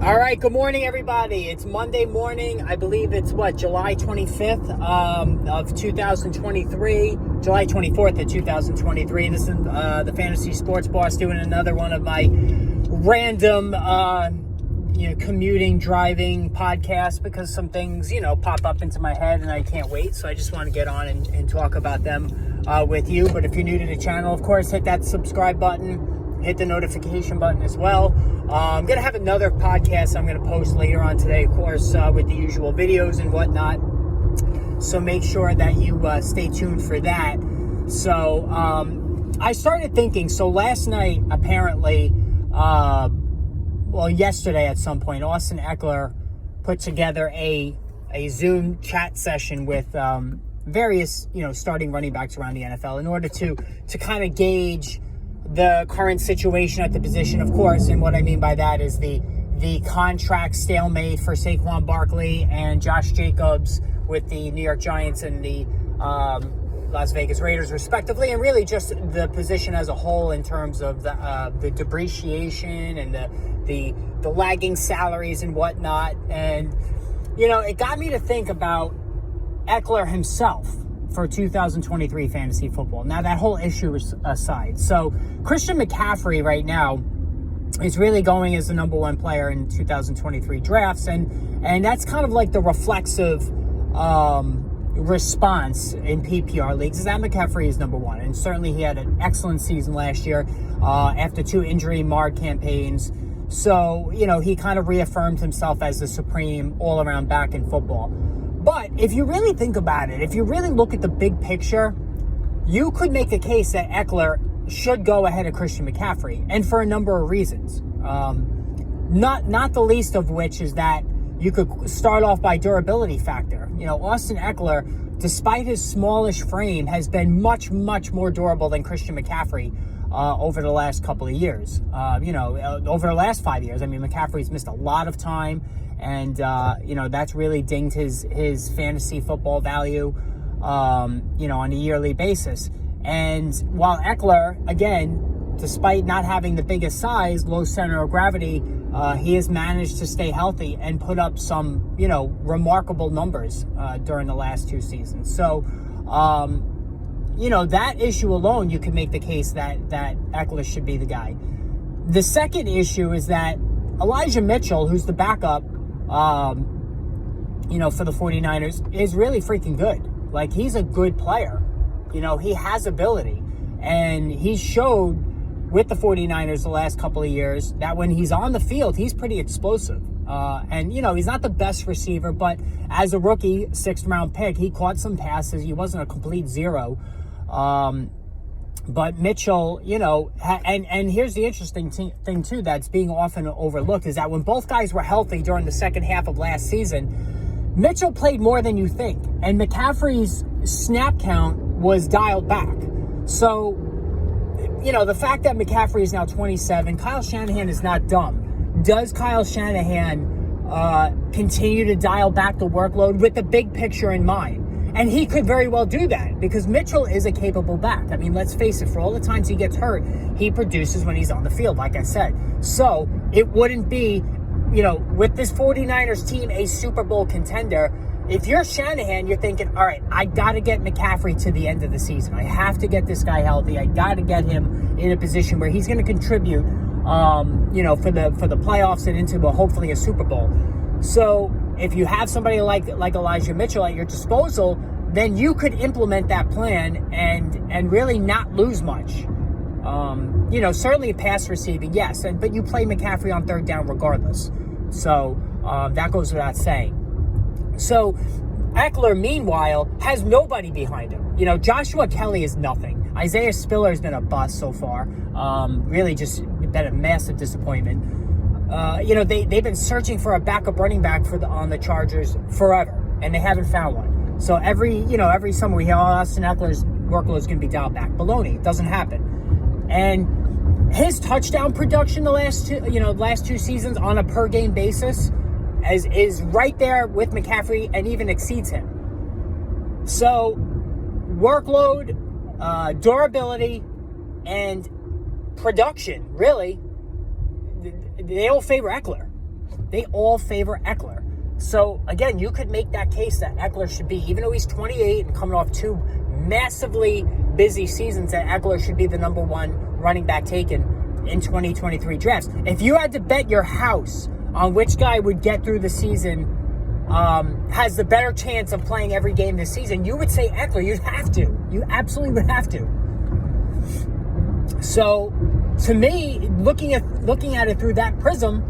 All right, good morning, everybody. It's Monday morning. I believe it's July 25th of 2023, July 24th of 2023. This is the Fantasy Sports Boss doing another one of my random, commuting, driving podcasts because some things, pop up into my head and I can't wait. So I just want to get on and talk about them with you. But if you're new to the channel, of course, hit that subscribe button. Hit the notification button as well. I'm going to have another podcast I'm going to post later on today, of course, with the usual videos and whatnot. So make sure that you stay tuned for that. So I started thinking, so last night, apparently, yesterday at some point, Austin Ekeler put together a Zoom chat session with various, starting running backs around the NFL in order to kind of gauge the current situation at the position, of course, and what I mean by that is the contract stalemate for Saquon Barkley and Josh Jacobs with the New York Giants and the Las Vegas Raiders, respectively, and really just the position as a whole in terms of the depreciation and the lagging salaries and whatnot. And it got me to think about Ekeler himself for 2023 fantasy football. Now, that whole issue is aside. So, Christian McCaffrey right now is really going as the number one player in 2023 drafts, and that's kind of like the reflexive response in PPR leagues is that McCaffrey is number one, and certainly he had an excellent season last year after two injury-marred campaigns. So, he kind of reaffirmed himself as the supreme all-around back in football. But if you really think about it, if you really look at the big picture, you could make a case that Ekeler should go ahead of Christian McCaffrey, and for a number of reasons. Not the least of which is that you could start off by durability factor. Austin Ekeler, despite his smallish frame, has been much, much more durable than Christian McCaffrey over the last couple of years. Over the last 5 years. I mean, McCaffrey's missed a lot of time. And, that's really dinged his fantasy football value, on a yearly basis. And while Ekeler, again, despite not having the biggest size, low center of gravity, he has managed to stay healthy and put up some, remarkable numbers during the last two seasons. So, that issue alone, you can make the case that Ekeler should be the guy. The second issue is that Elijah Mitchell, who's the backup, for the 49ers, is really freaking good. Like, he's a good player. He has ability. And he showed with the 49ers the last couple of years that when he's on the field, he's pretty explosive. And he's not the best receiver, but as a rookie, 6th-round pick, he caught some passes. He wasn't a complete zero. But Mitchell, and here's the interesting thing, too, that's being often overlooked, is that when both guys were healthy during the second half of last season, Mitchell played more than you think. And McCaffrey's snap count was dialed back. So, the fact that McCaffrey is now 27, Kyle Shanahan is not dumb. Does Kyle Shanahan continue to dial back the workload with the big picture in mind? And he could very well do that because Mitchell is a capable back. I mean, let's face it, for all the times he gets hurt, he produces when he's on the field, like I said. So it wouldn't be, with this 49ers team, a Super Bowl contender. If you're Shanahan, you're thinking, all right, I got to get McCaffrey to the end of the season. I have to get this guy healthy. I got to get him in a position where he's going to contribute, for the playoffs and into hopefully a Super Bowl. So if you have somebody like Elijah Mitchell at your disposal, then you could implement that plan and really not lose much. Certainly pass receiving, yes, but you play McCaffrey on third down regardless. So that goes without saying. So Ekeler, meanwhile, has nobody behind him. Joshua Kelly is nothing. Isaiah Spiller has been a bust so far. Really just been a massive disappointment. They've been searching for a backup running back on the Chargers forever, and they haven't found one. So every summer we hear, Austin Ekeler's workload is going to be dialed back. Baloney. It doesn't happen. And his touchdown production the last two seasons on a per game basis is right there with McCaffrey and even exceeds him. So workload, durability, and production, really, they all favor Ekeler. they all favor Ekeler. So, again, you could make that case that Ekeler should be, even though he's 28 and coming off 2 massively busy seasons, that Ekeler should be the number 1 running back taken in 2023 drafts. If you had to bet your house on which guy would get through the season, has the better chance of playing every game this season, you would say Ekeler. You'd have to. You absolutely would have to. So, to me, looking at it through that prism,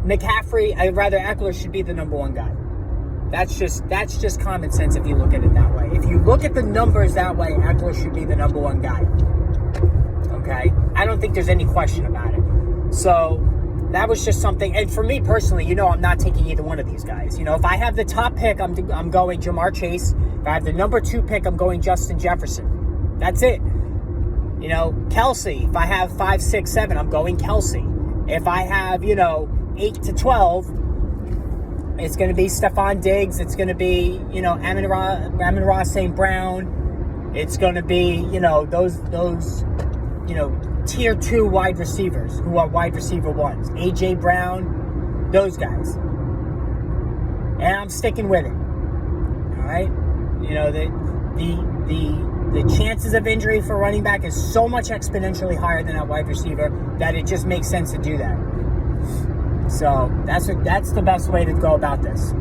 Ekeler should be the number 1 guy. That's just common sense if you look at it that way. If you look at the numbers that way, Ekeler should be the number 1 guy. Okay? I don't think there's any question about it. So, that was just something. And for me personally, I'm not taking either one of these guys. If I have the top pick, I'm going Jamar Chase. If I have the number 2 pick, I'm going Justin Jefferson. That's it. Kelsey. If I have 5, 6, 7, I'm going Kelsey. If I have, 8 to 12, it's going to be Stephon Diggs. It's going to be, Amon-Ra St. Brown. It's going to be, those tier 2 wide receivers who are wide receiver 1s. A.J. Brown, those guys. And I'm sticking with it. All right? The chances of injury for running back is so much exponentially higher than that wide receiver that it just makes sense to do that. So that's the best way to go about this.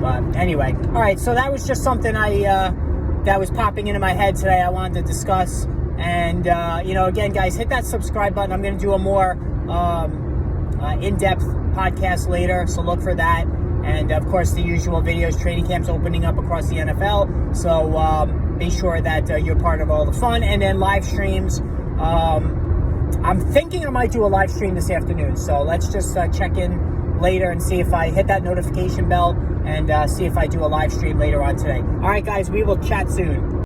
But anyway, all right. So that was just something that was popping into my head today. I wanted to discuss, and again, guys, hit that subscribe button. I'm going to do a more in-depth podcast later, so look for that. And of course, the usual videos. Training camps opening up across the NFL, so be sure that you're part of all the fun. And then live streams. I'm thinking I might do a live stream this afternoon, so let's just check in later and see if I hit that notification bell and see if I do a live stream later on today. All right, guys, we will chat soon.